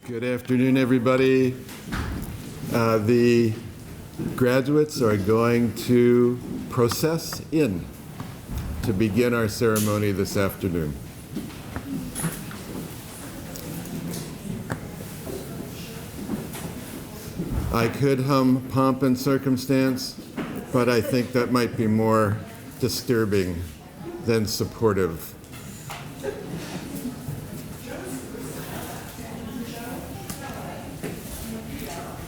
Good afternoon, everybody. The graduates are going to process in to begin our ceremony this afternoon. I could hum Pomp and Circumstance, but I think that might be more disturbing than supportive.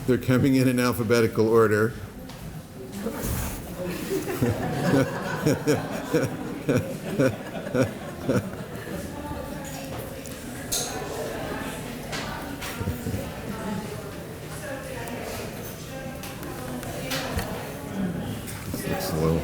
They're coming in alphabetical order. This looks a little...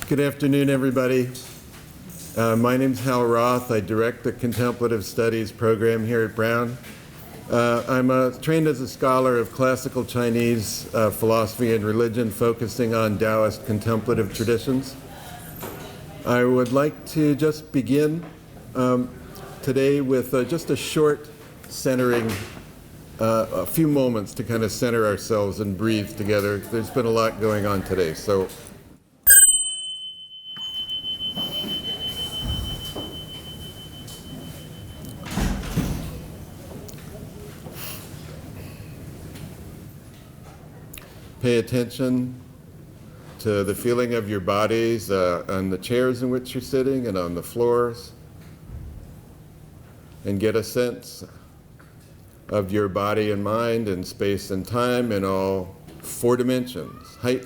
Good afternoon, everybody. My name's Hal Roth. I direct the Contemplative Studies program here at Brown. I'm trained as a scholar of classical Chinese philosophy and religion, focusing on Taoist contemplative traditions. I would like to just begin today with just a short centering, a few moments to kind of center ourselves and breathe together. There's been a lot going on today, so. Pay attention to the feeling of your bodies on the chairs in which you're sitting and on the floors, and get a sense of your body and mind in space and time in all four dimensions: height,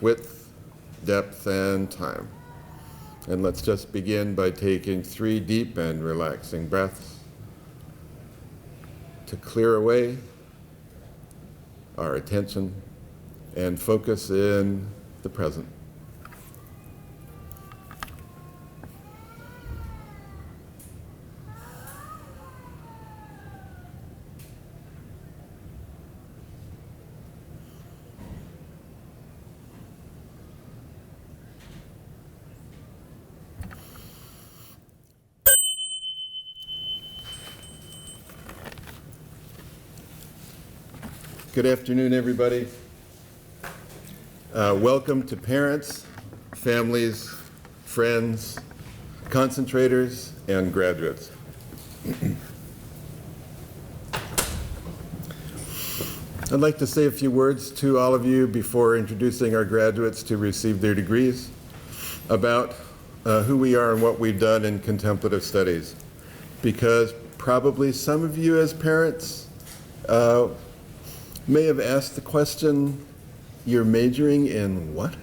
width, depth, and time. And let's just begin by taking 3 deep and relaxing breaths to clear away our attention and focus in the present. Good afternoon, everybody. Welcome to parents, families, friends, concentrators, and graduates. I'd like to say a few words to all of you before introducing our graduates to receive their degrees about who we are and what we've done in contemplative studies, because probably some of you as parents may have asked the question, you're majoring in what?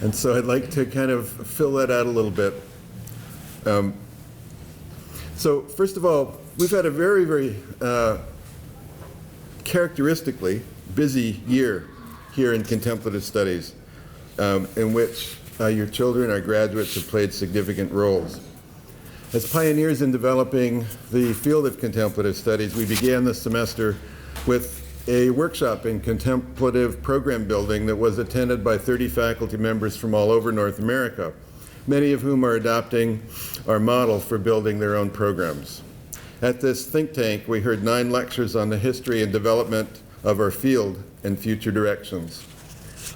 And so I'd like to kind of fill that out a little bit. So first of all, we've had a very, very characteristically busy year here in contemplative studies, in which your children, our graduates, have played significant roles. As pioneers in developing the field of contemplative studies, we began this semester with a workshop in contemplative program building that was attended by 30 faculty members from all over North America, many of whom are adopting our model for building their own programs. At this think tank, we heard 9 lectures on the history and development of our field and future directions.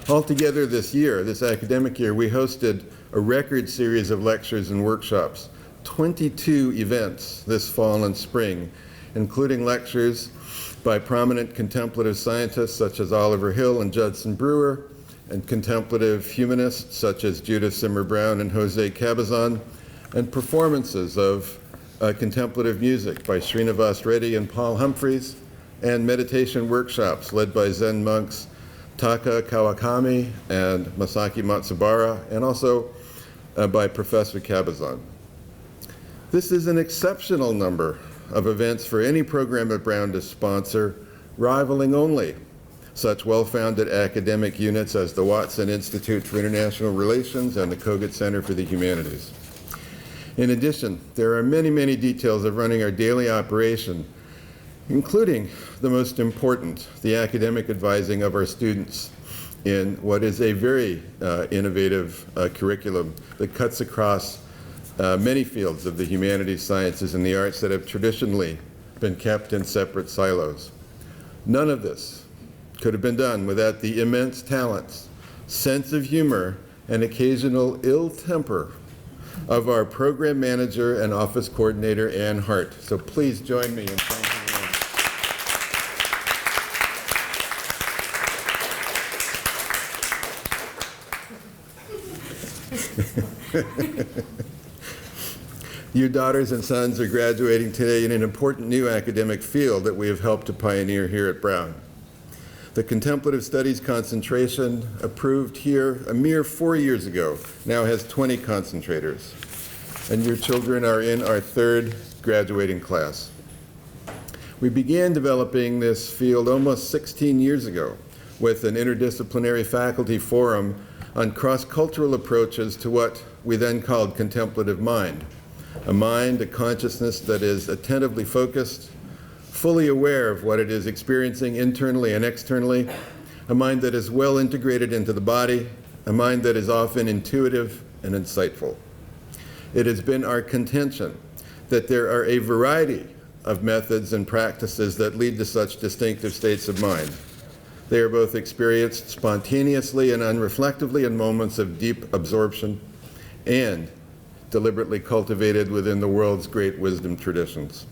Altogether this year, this academic year, we hosted a record series of lectures and workshops, 22 events this fall and spring, including lectures by prominent contemplative scientists such as Oliver Hill and Judson Brewer, and contemplative humanists such as Judith Zimmer-Brown and Jose Cabazon, and performances of contemplative music by Srinivas Reddy and Paul Humphreys, and meditation workshops led by Zen monks Taka Kawakami and Masaki Matsubara, and also by Professor Cabazon. This is an exceptional number of events for any program at Brown to sponsor, rivaling only such well-founded academic units as the Watson Institute for International Relations and the Kogut Center for the Humanities. In addition, there are many, many details of running our daily operation, including the most important, the academic advising of our students in what is a very innovative curriculum that cuts across many fields of the humanities, sciences, and the arts that have traditionally been kept in separate silos. None of this could have been done without the immense talents, sense of humor, and occasional ill temper of our program manager and office coordinator, Ann Hart. So please join me in thanking Ann. Your daughters and sons are graduating today in an important new academic field that we have helped to pioneer here at Brown. The Contemplative Studies concentration, approved here a mere 4 years ago, now has 20 concentrators, and your children are in our third graduating class. We began developing this field almost 16 years ago with an interdisciplinary faculty forum on cross-cultural approaches to what we then called Contemplative Mind, a consciousness that is attentively focused, fully aware of what it is experiencing internally and externally, a mind that is well integrated into the body, a mind that is often intuitive and insightful. It has been our contention that there are a variety of methods and practices that lead to such distinctive states of mind. They are both experienced spontaneously and unreflectively in moments of deep absorption, and deliberately cultivated within the world's great wisdom traditions.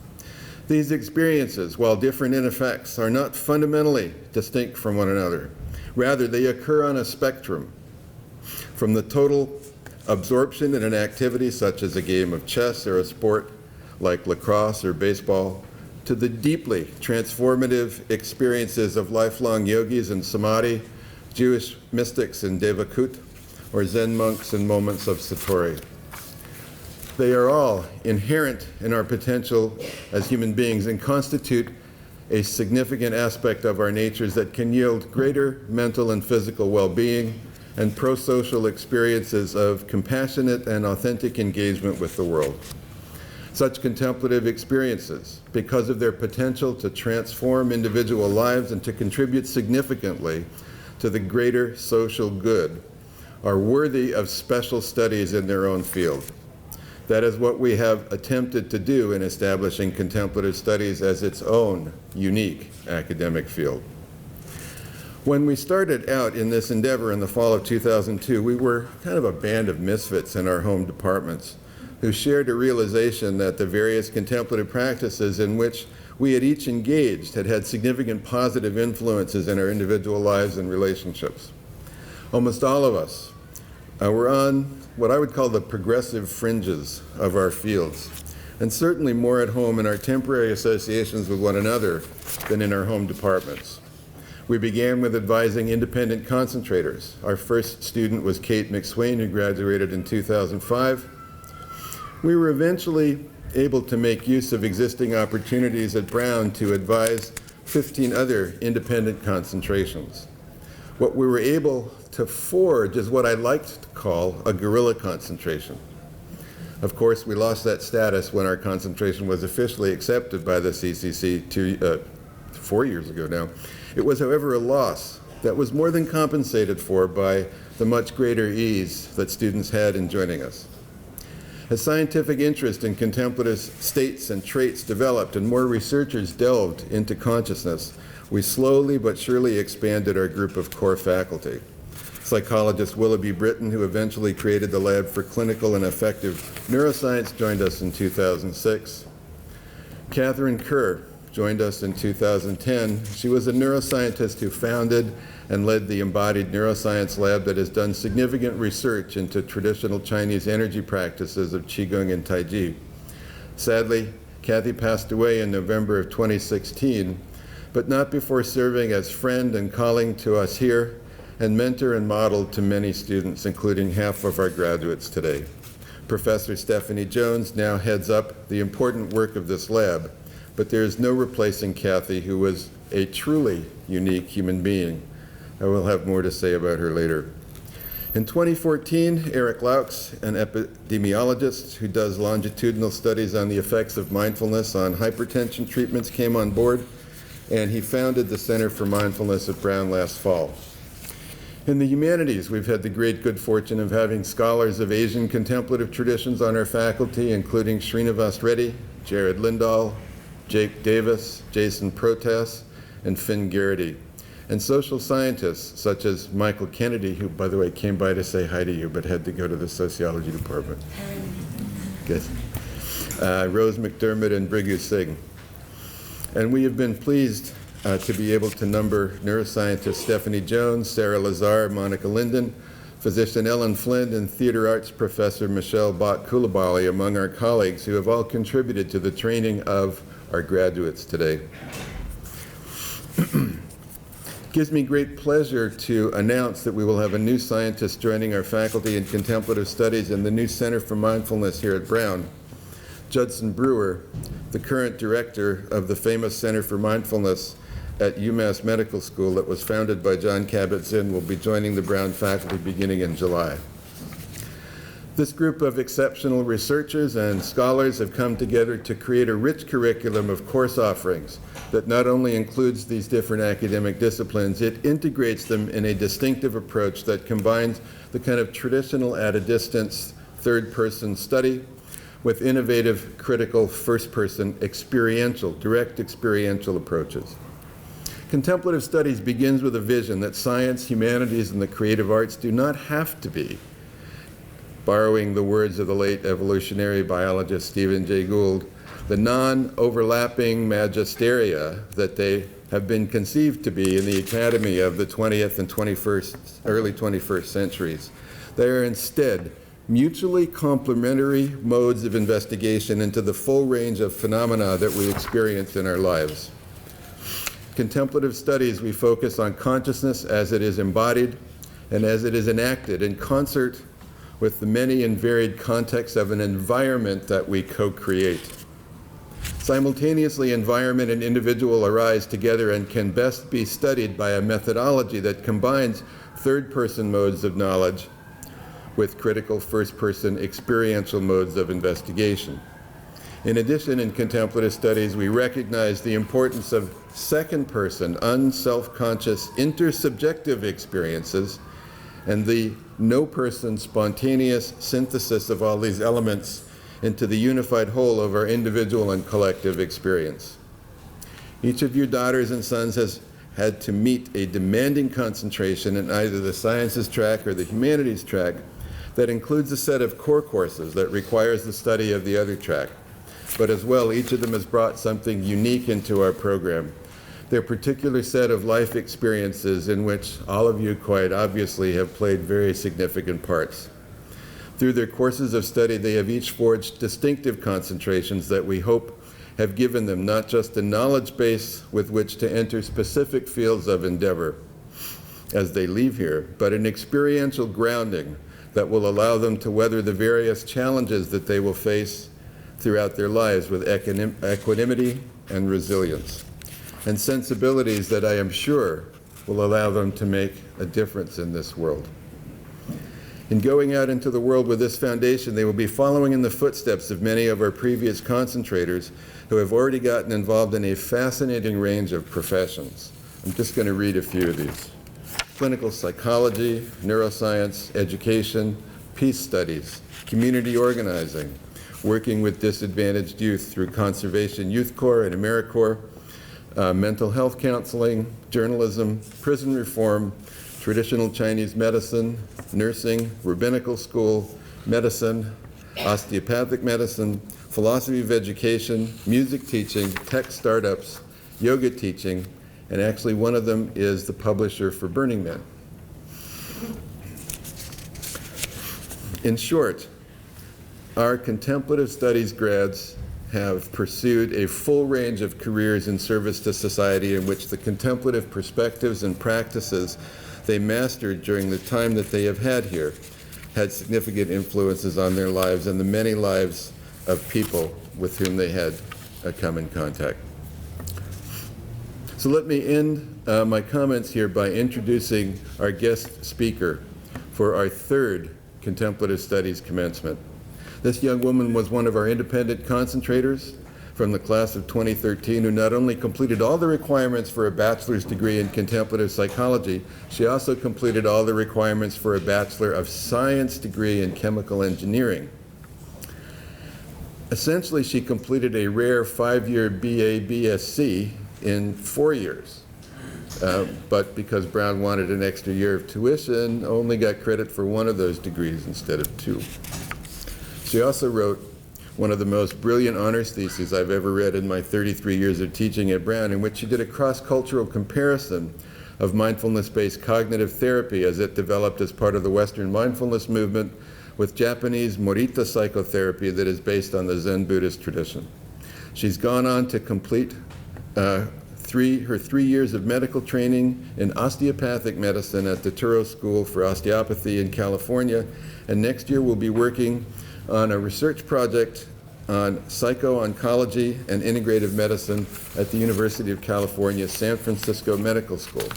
These experiences, while different in effects, are not fundamentally distinct from one another. Rather, they occur on a spectrum, from the total absorption in an activity such as a game of chess or a sport like lacrosse or baseball, to the deeply transformative experiences of lifelong yogis in samadhi, Jewish mystics in devakut, or Zen monks in moments of satori. They are all inherent in our potential as human beings and constitute a significant aspect of our natures that can yield greater mental and physical well-being and pro-social experiences of compassionate and authentic engagement with the world. Such contemplative experiences, because of their potential to transform individual lives and to contribute significantly to the greater social good, are worthy of special studies in their own field. That is what we have attempted to do in establishing contemplative studies as its own unique academic field. When we started out in this endeavor in the fall of 2002, we were kind of a band of misfits in our home departments who shared a realization that the various contemplative practices in which we had each engaged had had significant positive influences in our individual lives and relationships. Almost all of us were on what I would call the progressive fringes of our fields, and certainly more at home in our temporary associations with one another than in our home departments. We began with advising independent concentrators. Our first student was Kate McSwain, who graduated in 2005. We were eventually able to make use of existing opportunities at Brown to advise 15 other independent concentrations. What we were able to forge is what I liked to call a guerrilla concentration. Of course, we lost that status when our concentration was officially accepted by the CCC 4 years ago now. It was, however, a loss that was more than compensated for by the much greater ease that students had in joining us. As scientific interest in contemplative states and traits developed and more researchers delved into consciousness, we slowly but surely expanded our group of core faculty. Psychologist Willoughby Britton, who eventually created the Lab for Clinical and Affective Neuroscience, joined us in 2006. Katherine Kerr joined us in 2010. She was a neuroscientist who founded and led the Embodied Neuroscience Lab that has done significant research into traditional Chinese energy practices of Qigong and Taiji. Sadly, Kathy passed away in November of 2016, but not before serving as friend and calling to us here, and mentor and model to many students, including half of our graduates today. Professor Stephanie Jones now heads up the important work of this lab, but there is no replacing Kathy, who was a truly unique human being. I will have more to say about her later. In 2014, Eric Laux, an epidemiologist who does longitudinal studies on the effects of mindfulness on hypertension treatments, came on board, and he founded the Center for Mindfulness at Brown last fall. In the humanities, we've had the great good fortune of having scholars of Asian contemplative traditions on our faculty, including Srinivas Reddy, Jared Lindahl, Jake Davis, Jason Protas, and Finn Garrity. And social scientists such as Michael Kennedy, who, by the way, came by to say hi to you, but had to go to the sociology department. Good. Rose McDermott and Brigu Singh. And we have been pleased to be able to number neuroscientist Stephanie Jones, Sarah Lazar, Monica Linden, physician Ellen Flynn, and theater arts professor Michelle Bott-Coulibaly among our colleagues who have all contributed to the training of our graduates today. It gives me great pleasure to announce that we will have a new scientist joining our faculty in contemplative studies in the new Center for Mindfulness here at Brown. Judson Brewer, the current director of the famous Center for Mindfulness at UMass Medical School that was founded by John Kabat-Zinn, will be joining the Brown faculty beginning in July. This group of exceptional researchers and scholars have come together to create a rich curriculum of course offerings that not only includes these different academic disciplines, it integrates them in a distinctive approach that combines the kind of traditional at-a-distance third-person study with innovative, critical, first-person experiential, direct experiential approaches. Contemplative studies begins with a vision that science, humanities, and the creative arts do not have to be, borrowing the words of the late evolutionary biologist Stephen Jay Gould, the non-overlapping magisteria that they have been conceived to be in the academy of the 20th and early 21st centuries. They are instead mutually complementary modes of investigation into the full range of phenomena that we experience in our lives. Contemplative studies, we focus on consciousness as it is embodied and as it is enacted in concert with the many and varied contexts of an environment that we co-create. Simultaneously, environment and individual arise together and can best be studied by a methodology that combines third-person modes of knowledge with critical first-person experiential modes of investigation. In addition, in contemplative studies, we recognize the importance of second-person, unself-conscious, intersubjective experiences and the no-person, spontaneous synthesis of all these elements into the unified whole of our individual and collective experience. Each of your daughters and sons has had to meet a demanding concentration in either the sciences track or the humanities track that includes a set of core courses that requires the study of the other track. But as well, each of them has brought something unique into our program, their particular set of life experiences in which all of you quite obviously have played very significant parts. Through their courses of study, they have each forged distinctive concentrations that we hope have given them not just a knowledge base with which to enter specific fields of endeavor as they leave here, but an experiential grounding that will allow them to weather the various challenges that they will face throughout their lives with equanimity and resilience, and sensibilities that I am sure will allow them to make a difference in this world. In going out into the world with this foundation, they will be following in the footsteps of many of our previous concentrators who have already gotten involved in a fascinating range of professions. I'm just going to read a few of these. Clinical psychology, neuroscience, education, peace studies, community organizing, working with disadvantaged youth through Conservation Youth Corps and AmeriCorps, mental health counseling, journalism, prison reform, traditional Chinese medicine, nursing, rabbinical school, medicine, osteopathic medicine, philosophy of education, music teaching, tech startups, yoga teaching, and actually one of them is the publisher for Burning Man. In short, our contemplative studies grads have pursued a full range of careers in service to society in which the contemplative perspectives and practices they mastered during the time that they have had here had significant influences on their lives and the many lives of people with whom they had come in contact. So let me end my comments here by introducing our guest speaker for our third Contemplative Studies commencement. This young woman was one of our independent concentrators from the class of 2013 who not only completed all the requirements for a bachelor's degree in contemplative psychology, she also completed all the requirements for a Bachelor of Science degree in chemical engineering. Essentially, she completed a rare 5-year BA-BSc in 4 years. But because Brown wanted an extra year of tuition, only got credit for one of those degrees instead of 2. She also wrote one of the most brilliant honors theses I've ever read in my 33 years of teaching at Brown, in which she did a cross-cultural comparison of mindfulness-based cognitive therapy as it developed as part of the Western mindfulness movement with Japanese Morita psychotherapy that is based on the Zen Buddhist tradition. She's gone on to complete her 3 years of medical training in osteopathic medicine at the Turo School for Osteopathy in California, and next year will be working on a research project on psycho-oncology and integrative medicine at the University of California, San Francisco Medical School.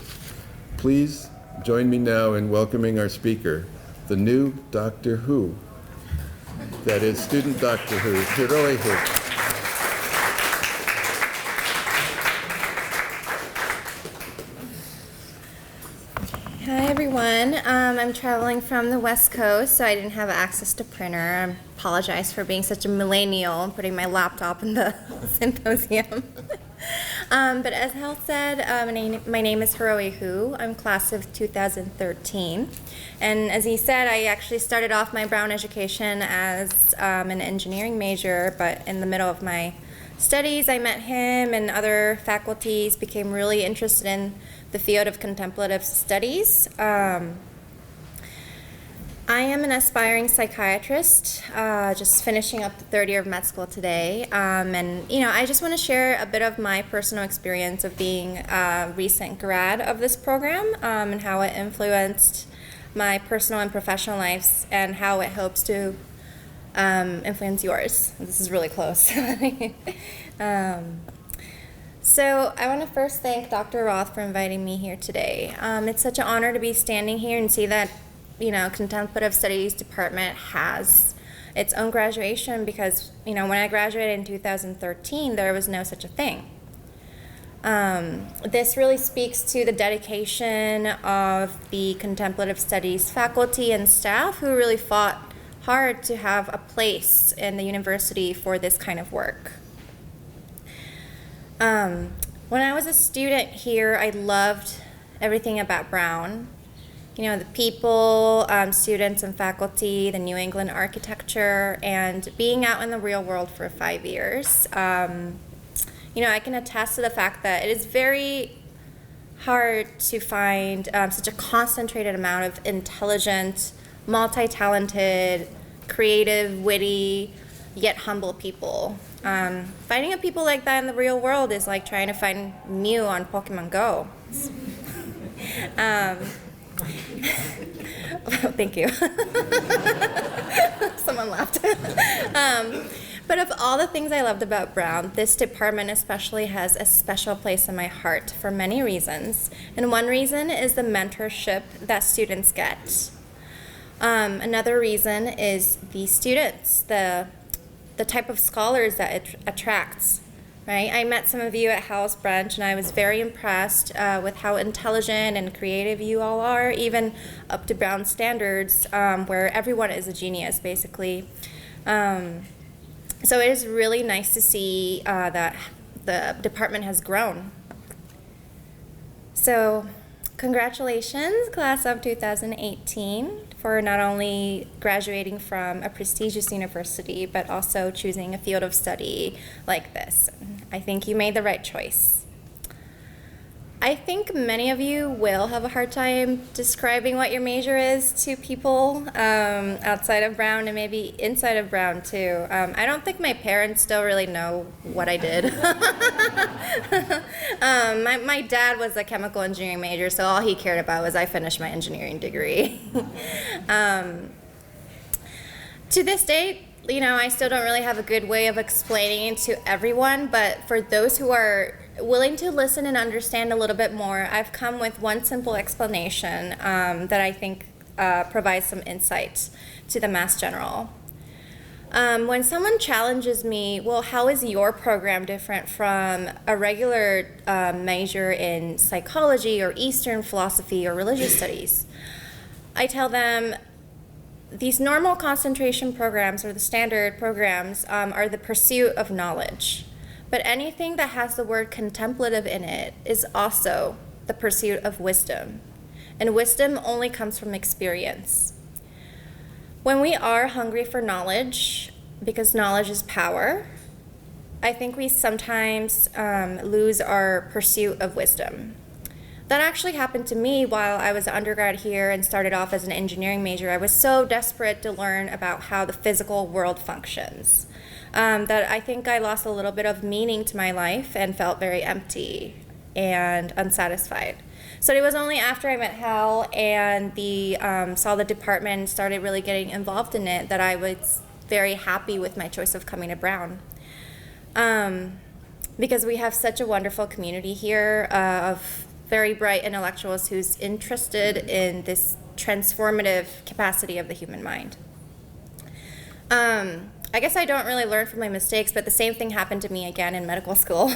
Please join me now in welcoming our speaker, the new Doctor Who. That is student Doctor Who, Hiroi Who. Hi everyone, I'm traveling from the West Coast, so I didn't have access to printer. I apologize for being such a millennial and putting my laptop in the symposium. But as Hal said, my name is Hiroi Hu. I'm class of 2013. And as he said, I actually started off my Brown education as an engineering major, but in the middle of my studies, I met him and other faculties, became really interested in the field of contemplative studies. I am an aspiring psychiatrist, just finishing up the third year of med school today. And I just want to share a bit of my personal experience of being a recent grad of this program, and how it influenced my personal and professional lives and how it hopes to influence yours. This is really close. So I want to first thank Dr. Roth for inviting me here today. It's such an honor to be standing here and see that, Contemplative Studies Department has its own graduation, because, when I graduated in 2013, there was no such a thing. This really speaks to the dedication of the Contemplative Studies faculty and staff who really fought hard to have a place in the university for this kind of work. When I was a student here, I loved everything about Brown. The people, students and faculty, the New England architecture, and being out in the real world for 5 years. I can attest to the fact that it is very hard to find such a concentrated amount of intelligent, multi-talented, creative, witty, yet humble people. Finding a people like that in the real world is like trying to find Mew on Pokemon Go. Thank you. Someone laughed. But of all the things I loved about Brown, this department especially has a special place in my heart for many reasons. And one reason is the mentorship that students get. Another reason is the students, the type of scholars that it attracts, right? I met some of you at Hal's Brunch, and I was very impressed with how intelligent and creative you all are, even up to Brown standards, where everyone is a genius, basically. So it is really nice to see that the department has grown. So congratulations, class of 2018. For not only graduating from a prestigious university, but also choosing a field of study like this. I think you made the right choice. I think many of you will have a hard time describing what your major is to people outside of Brown and maybe inside of Brown too. I don't think my parents still really know what I did. My dad was a chemical engineering major, so all he cared about was I finished my engineering degree. To this date, I still don't really have a good way of explaining it to everyone, but for those who are willing to listen and understand a little bit more, I've come with one simple explanation that I think provides some insight to the Mass General. When someone challenges me, well, how is your program different from a regular major in psychology or Eastern philosophy or religious studies? I tell them, these normal concentration programs or the standard programs are the pursuit of knowledge. But anything that has the word contemplative in it is also the pursuit of wisdom. And wisdom only comes from experience. When we are hungry for knowledge, because knowledge is power, I think we sometimes lose our pursuit of wisdom. That actually happened to me while I was an undergrad here and started off as an engineering major. I was so desperate to learn about how the physical world functions that I think I lost a little bit of meaning to my life and felt very empty and unsatisfied. So it was only after I met Hal and saw the department and started really getting involved in it that I was very happy with my choice of coming to Brown. Because we have such a wonderful community here of very bright intellectuals who's interested in this transformative capacity of the human mind. I guess I don't really learn from my mistakes, but the same thing happened to me again in medical school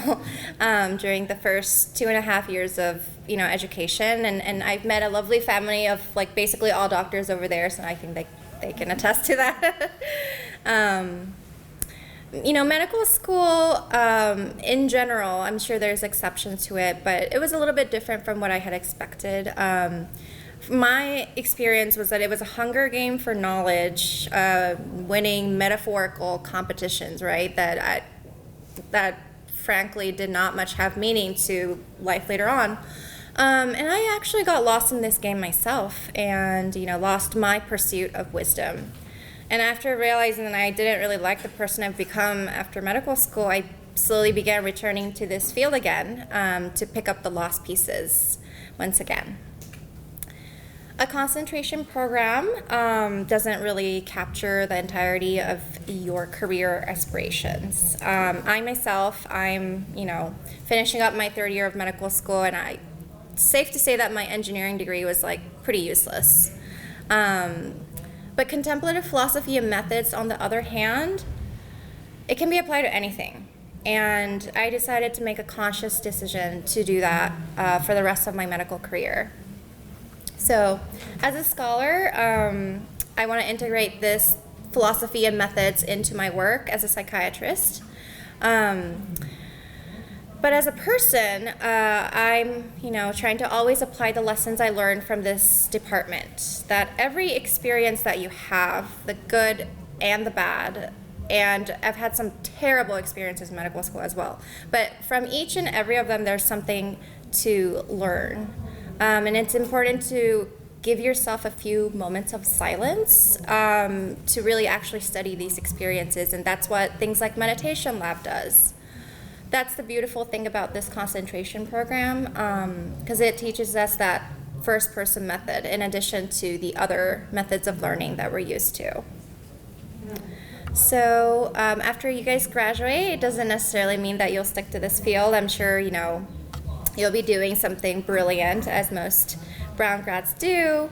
during the first 2.5 years of education, and I've met a lovely family of basically all doctors over there, so I think they can attest to that. Medical school in general, I'm sure there's exceptions to it, but it was a little bit different from what I had expected. My experience was that it was a hunger game for knowledge, winning metaphorical competitions, right? That frankly did not much have meaning to life later on. And I actually got lost in this game myself and, lost my pursuit of wisdom. And after realizing that I didn't really like the person I've become after medical school, I slowly began returning to this field again to pick up the lost pieces once again. A concentration program doesn't really capture the entirety of your career aspirations. I myself, I'm finishing up my 3rd year of medical school, and it's safe to say that my engineering degree was pretty useless. But contemplative philosophy and methods, on the other hand, it can be applied to anything. And I decided to make a conscious decision to do that for the rest of my medical career. So, as a scholar, I want to integrate this philosophy and methods into my work as a psychiatrist. But as a person, I'm, trying to always apply the lessons I learned from this department. That every experience that you have, the good and the bad, and I've had some terrible experiences in medical school as well, but from each and every of them, there's something to learn. And it's important to give yourself a few moments of silence to really actually study these experiences, and that's what things like Meditation Lab does. That's the beautiful thing about this concentration program, because it teaches us that first-person method in addition to the other methods of learning that we're used to. So after you guys graduate, it doesn't necessarily mean that you'll stick to this field. I'm sure, you'll be doing something brilliant, as most Brown grads do.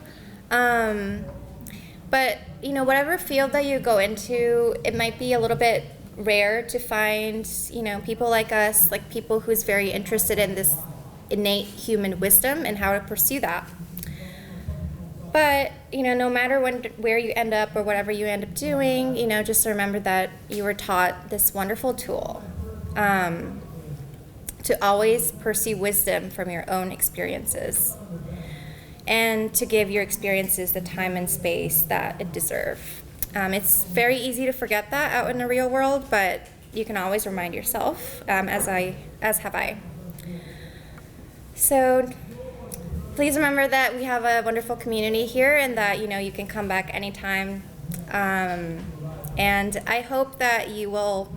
But, whatever field that you go into, it might be a little bit rare to find, people like us, people who's very interested in this innate human wisdom and how to pursue that. But, no matter where you end up or whatever you end up doing, just remember that you were taught this wonderful tool to always pursue wisdom from your own experiences and to give your experiences the time and space that it deserves. It's very easy to forget that out in the real world, but you can always remind yourself, as have I. So please remember that we have a wonderful community here and that, you can come back anytime. And I hope that you will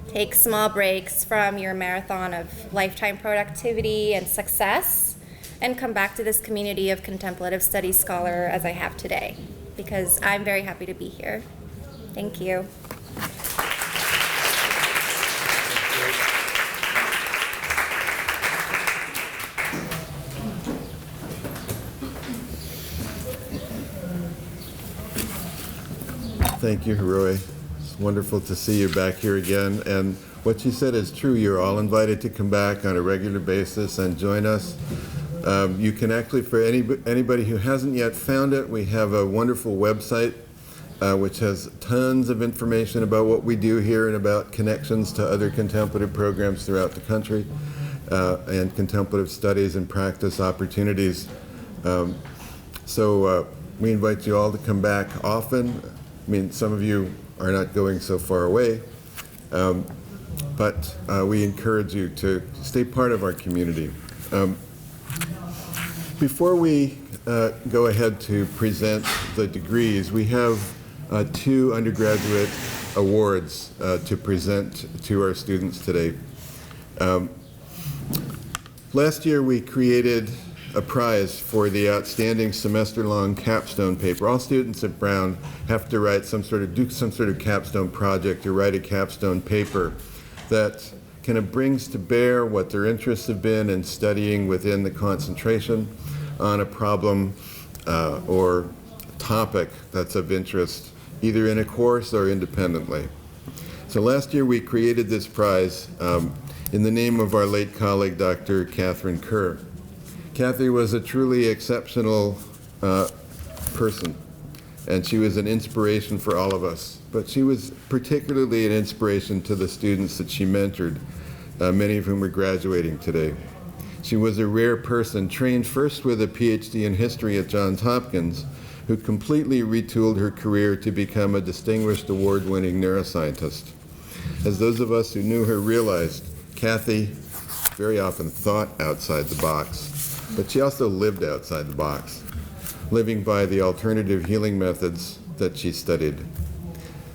take small breaks from your marathon of lifetime productivity and success and come back to this community of contemplative studies scholar as I have today, because I'm very happy to be here. Thank you. Thank you, Haroe. It's wonderful to see you back here again. And what you said is true. You're all invited to come back on a regular basis and join us. You can actually, for anybody who hasn't yet found it, we have a wonderful website which has tons of information about what we do here and about connections to other contemplative programs throughout the country and contemplative studies and practice opportunities. So we invite you all to come back often. I mean, some of you are not going so far away, but we encourage you to stay part of our community. Before we go ahead to present the degrees, we have 2 undergraduate awards to present to our students today. Last year we created a prize for the outstanding semester-long capstone paper. All students at Brown have to write do some sort of capstone project or write a capstone paper that kind of brings to bear what their interests have been in studying within the concentration on a problem or topic that's of interest, either in a course or independently. So last year we created this prize in the name of our late colleague, Dr. Katherine Kerr. Kathy was a truly exceptional person, and she was an inspiration for all of us. But she was particularly an inspiration to the students that she mentored, many of whom are graduating today. She was a rare person, trained first with a PhD in history at Johns Hopkins, who completely retooled her career to become a distinguished award-winning neuroscientist. As those of us who knew her realized, Kathy very often thought outside the box, but she also lived outside the box, living by the alternative healing methods that she studied.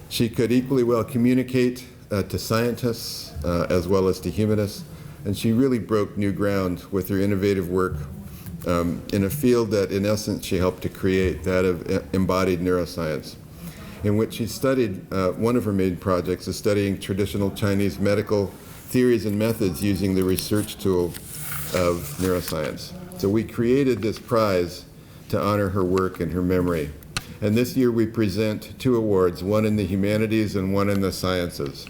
She could equally well communicate to scientists as well as to humanists, and she really broke new ground with her innovative work in a field that, in essence, she helped to create, that of embodied neuroscience, in which she studied, one of her main projects is studying traditional Chinese medical theories and methods using the research tool of neuroscience. So we created this prize to honor her work and her memory. And this year we present 2 awards, one in the humanities and one in the sciences.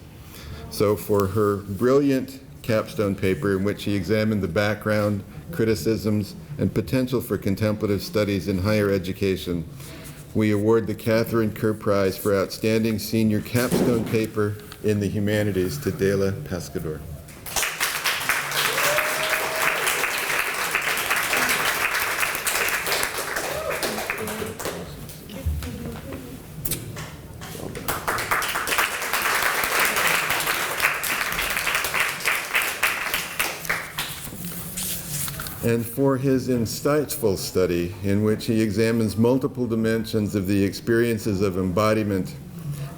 So for her brilliant capstone paper in which she examined the background, criticisms, and potential for contemplative studies in higher education, we award the Katherine Kerr Prize for Outstanding Senior Capstone Paper in the Humanities to Dela Pescador. And for his insightful study, in which he examines multiple dimensions of the experiences of embodiment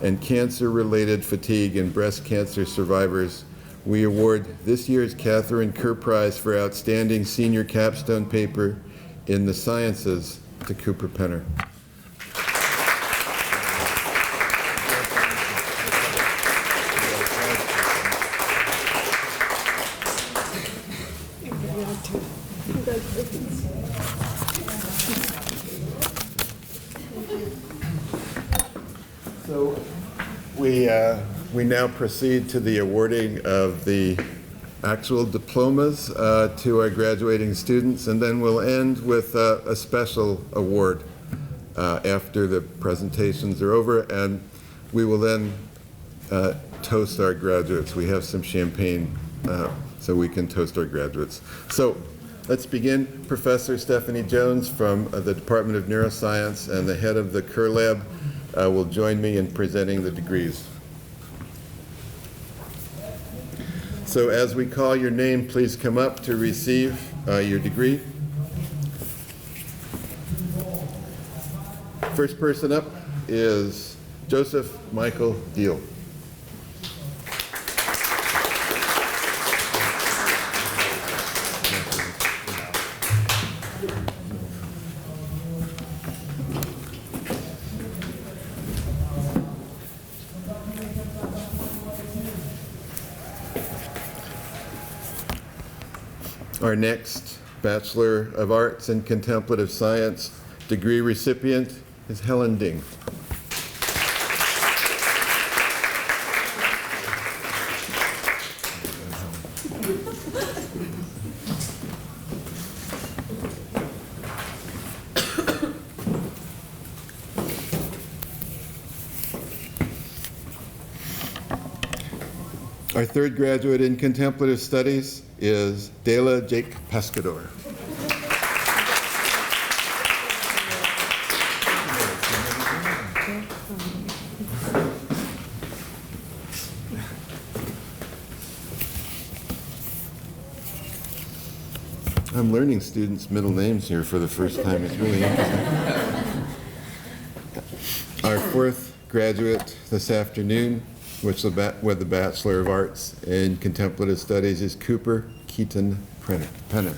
and cancer-related fatigue in breast cancer survivors, we award this year's Katherine Kerr Prize for Outstanding Senior Capstone Paper in the Sciences to Cooper Penner. So we now proceed to the awarding of the actual diplomas to our graduating students, and then we'll end with a special award after the presentations are over, and we will then toast our graduates. We have some champagne so we can toast our graduates. So let's begin. Professor Stephanie Jones from the Department of Neuroscience and the head of the Kerr Lab will join me in presenting the degrees. So as we call your name, please come up to receive your degree. First person up is Joseph Michael Deal. Our next Bachelor of Arts in Contemplative Science degree recipient is Helen Ding. Our third graduate in Contemplative Studies is Dela Jake Pescador. I'm learning students' middle names here for the first time. It's really interesting. Our fourth graduate this afternoon, with the Bachelor of Arts in Contemplative Studies, is Cooper Keaton Penner.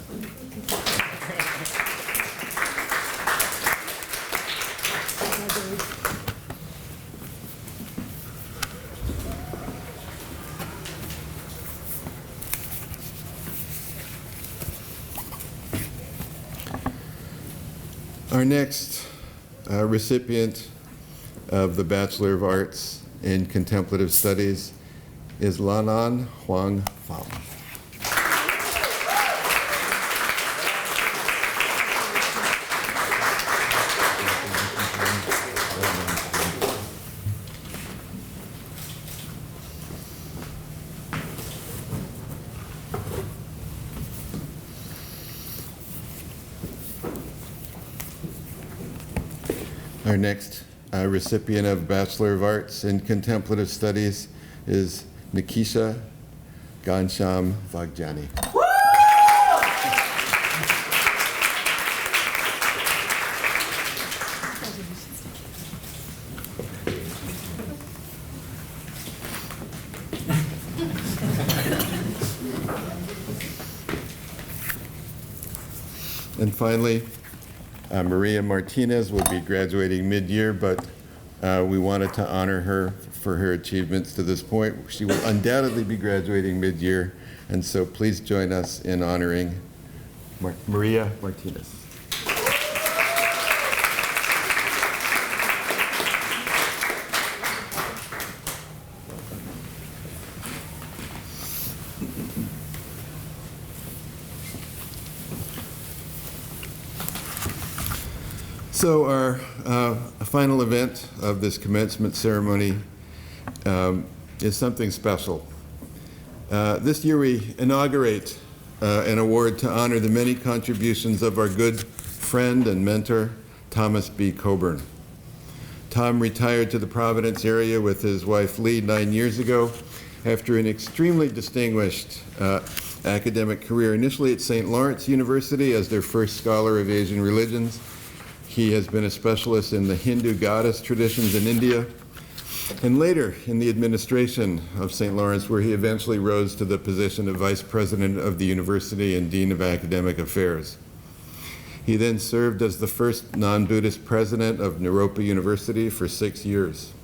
Our next recipient of the Bachelor of Arts in Contemplative Studies is Lanan Huang Pham. Our next recipient of Bachelor of Arts in Contemplative Studies is Nikisha Ghansham Vagjani. And finally, Maria Martinez will be graduating mid-year, but we wanted to honor her for her achievements to this point. She will undoubtedly be graduating mid-year, and so please join us in honoring Maria Martinez. So our final event of this commencement ceremony is something special. This year we inaugurate an award to honor the many contributions of our good friend and mentor, Thomas B. Coburn. Tom retired to the Providence area with his wife Lee 9 years ago after an extremely distinguished academic career, initially at St. Lawrence University as their first scholar of Asian religions. He has been a specialist in the Hindu goddess traditions in India, and later in the administration of St. Lawrence, where he eventually rose to the position of vice president of the university and dean of academic affairs. He then served as the first non-Buddhist president of Naropa University for 6 years.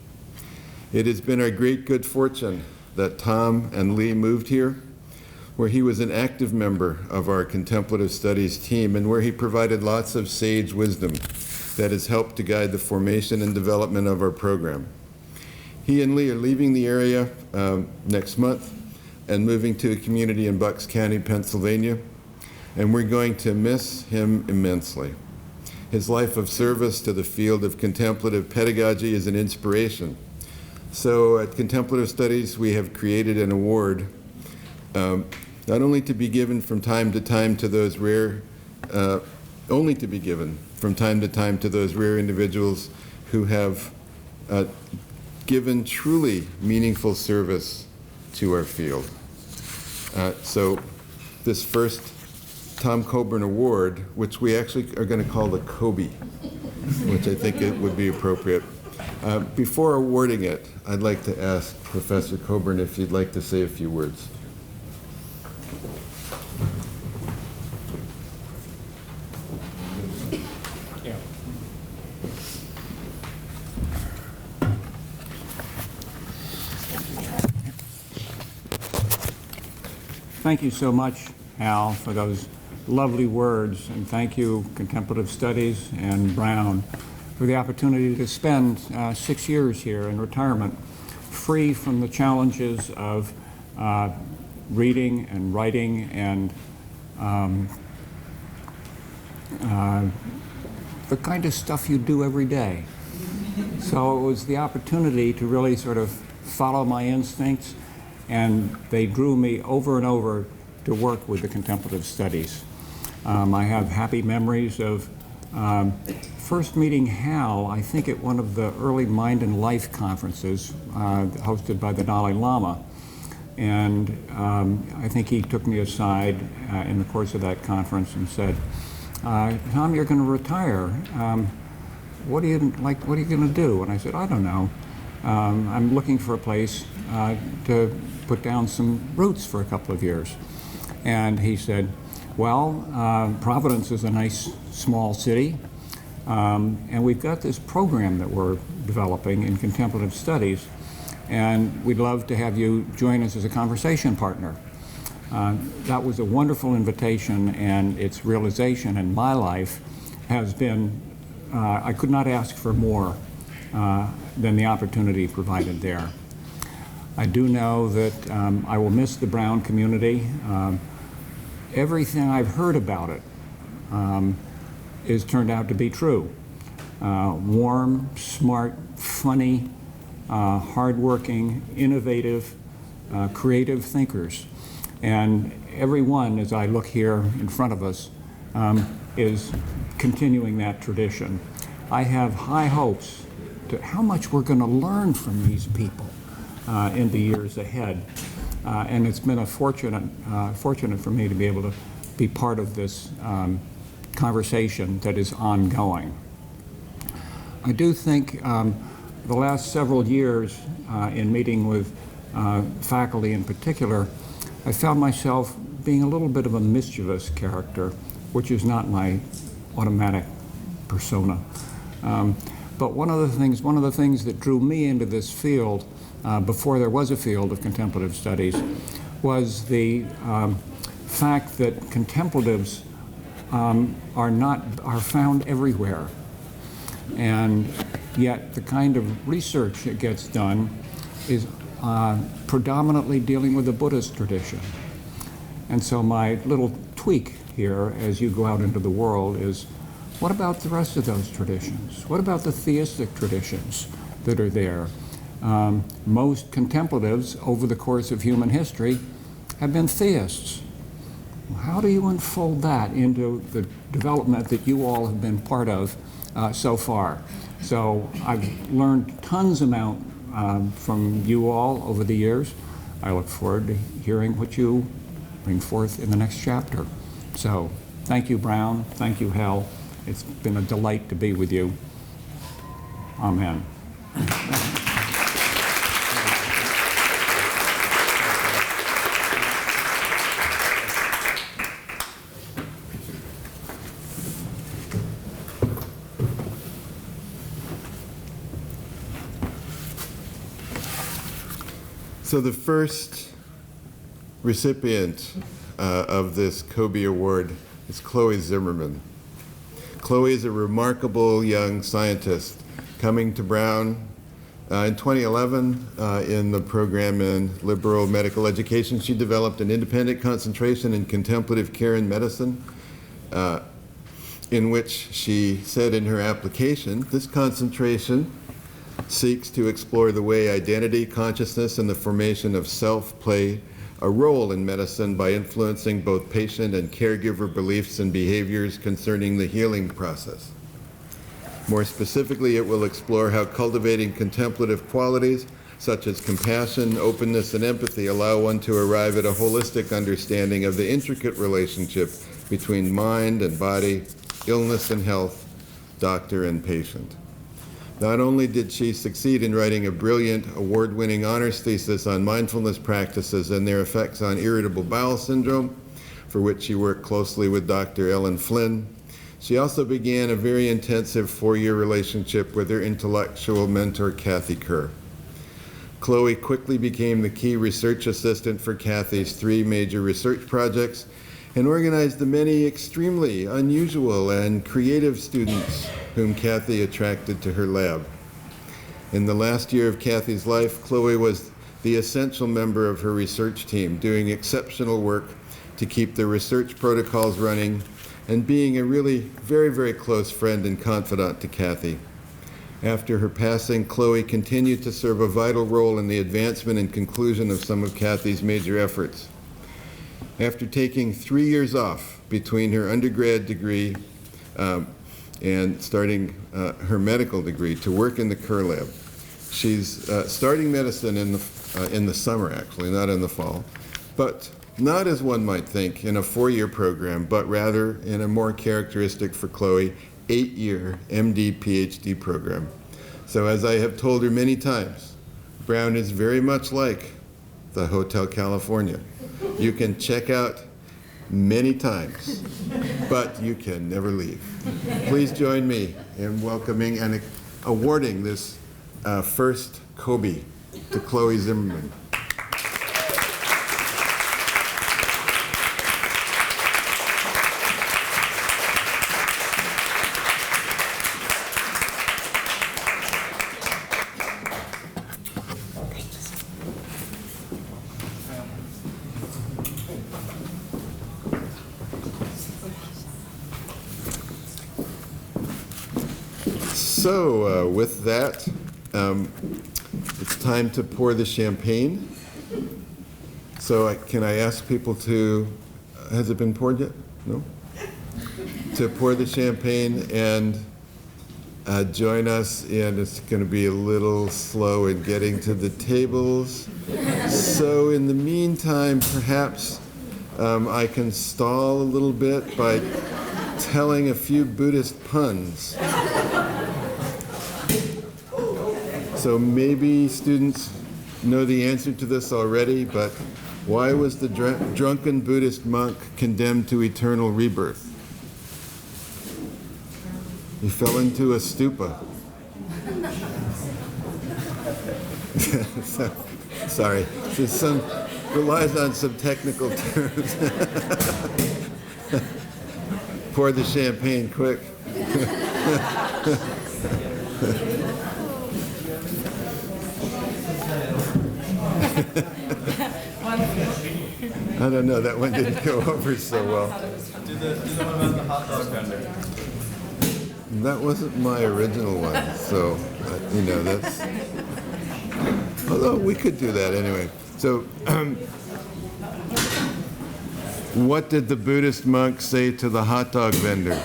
It has been our great good fortune that Tom and Lee moved here, where he was an active member of our contemplative studies team and where he provided lots of sage wisdom that has helped to guide the formation and development of our program. He and Lee are leaving the area next month and moving to a community in Bucks County, Pennsylvania, and we're going to miss him immensely. His life of service to the field of contemplative pedagogy is an inspiration. So at Contemplative Studies, we have created an award not only to be given from time to time to those rare, only to be given from time to those rare individuals who have given truly meaningful service to our field. So this first Tom Coburn Award, which we actually are going to call the Kobe, which I think it would be appropriate. Before awarding it, I'd like to ask Professor Coburn if you'd like to say a few words. Thank you so much, Hal, for those lovely words, and thank you, Contemplative Studies and Brown, for the opportunity to spend 6 years here in retirement, free from the challenges of reading and writing and the kind of stuff you do every day. So it was the opportunity to really sort of follow my instincts, and they drew me over and over to work with the Contemplative Studies. I have happy memories of first meeting Hal, I think at one of the early Mind and Life conferences hosted by the Dalai Lama. And I think he took me aside in the course of that conference and said, Tom, you're going to retire. What are you going to do? And I said, I don't know. I'm looking for a place to put down some roots for a couple of years. And he said, well, Providence is a nice small city, and we've got this program that we're developing in Contemplative Studies, and we'd love to have you join us as a conversation partner. That was a wonderful invitation, and its realization in my life has been, I could not ask for more than the opportunity provided there. I do know that I will miss the Brown community. Everything I've heard about it is turned out to be true. Warm, smart, funny, hardworking, innovative, creative thinkers. And everyone, as I look here in front of us, is continuing that tradition. I have high hopes to how much we're going to learn from these people in the years ahead. And it's been a fortunate for me to be able to be part of this conversation that is ongoing. I do think the last several years in meeting with faculty in particular, I found myself being a little bit of a mischievous character, which is not my automatic persona. But one of the things that drew me into this field before there was a field of contemplative studies was the fact that contemplatives are found everywhere, and yet the kind of research that gets done is predominantly dealing with the Buddhist tradition. And so my little tweak here as you go out into the world is, what about the rest of those traditions? What about the theistic traditions that are there? Most contemplatives over the course of human history have been theists. How do you unfold that into the development that you all have been part of so far? So I've learned tons amount from you all over the years. I look forward to hearing what you bring forth in the next chapter. So thank you, Brown. Thank you, Hal. It's been a delight to be with you. Amen. So the first recipient of this Kobe Award is Chloe Zimmerman. Chloe is a remarkable young scientist coming to Brown in 2011 in the program in liberal medical education. She developed an independent concentration in contemplative care and medicine, in which she said in her application, this concentration seeks to explore the way identity, consciousness, and the formation of self play a role in medicine by influencing both patient and caregiver beliefs and behaviors concerning the healing process. More specifically, it will explore how cultivating contemplative qualities such as compassion, openness, and empathy allow one to arrive at a holistic understanding of the intricate relationship between mind and body, illness and health, doctor and patient. Not only did she succeed in writing a brilliant, award-winning honors thesis on mindfulness practices and their effects on irritable bowel syndrome, for which she worked closely with Dr. Ellen Flynn, she also began a very intensive 4-year relationship with her intellectual mentor, Kathy Kerr. Chloe quickly became the key research assistant for Kathy's 3 major research projects and organized the many extremely unusual and creative students whom Kathy attracted to her lab. In the last year of Kathy's life, Chloe was the essential member of her research team, doing exceptional work to keep the research protocols running and being a really very, very close friend and confidant to Kathy. After her passing, Chloe continued to serve a vital role in the advancement and conclusion of some of Kathy's major efforts. After taking 3 years off between her undergrad degree and starting her medical degree to work in the Kerr lab, she's starting medicine in the summer, actually, not in the fall, but not as one might think in a 4-year program, but rather in a more characteristic for Chloe, 8-year MD PhD program. So as I have told her many times, Brown is very much like the Hotel California. You can check out many times, but you can never leave. Please join me in welcoming and awarding this first Kobe to Chloe Zimmerman. So with that, it's time to pour the champagne. So can I ask people to, has it been poured yet? No? To pour the champagne and join us, and it's going to be a little slow in getting to the tables. So in the meantime, perhaps I can stall a little bit by telling a few Buddhist puns. So maybe students know the answer to this already, but why was the drunken Buddhist monk condemned to eternal rebirth? He fell into a stupa. Sorry, this relies on some technical terms. Pour the champagne quick. I don't know, that one didn't go over so well. Do the one about the hot dog vendor. That wasn't my original one, so, that's... Although we could do that anyway. So, what did the Buddhist monk say to the hot dog vendor?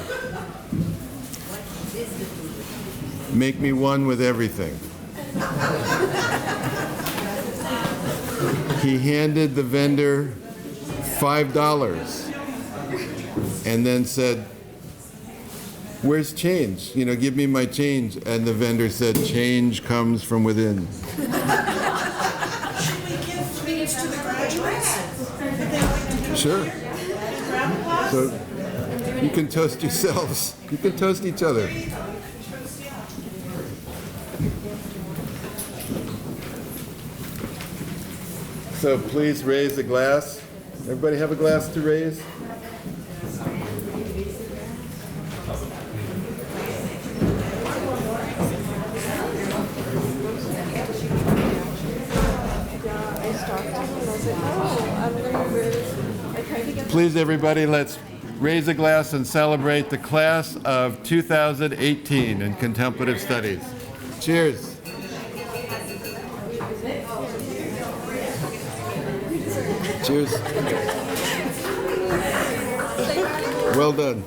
Make me one with everything. He handed the vendor $5 and then said, "Where's change? Give me my change." And the vendor said, "Change comes from within." Should we give treats to the graduates? Sure. So you can toast yourselves. You can toast each other. So please raise a glass. Everybody have a glass to raise? Please, everybody, let's raise a glass and celebrate the class of 2018 in Contemplative Studies. Cheers. Cheers. Well done.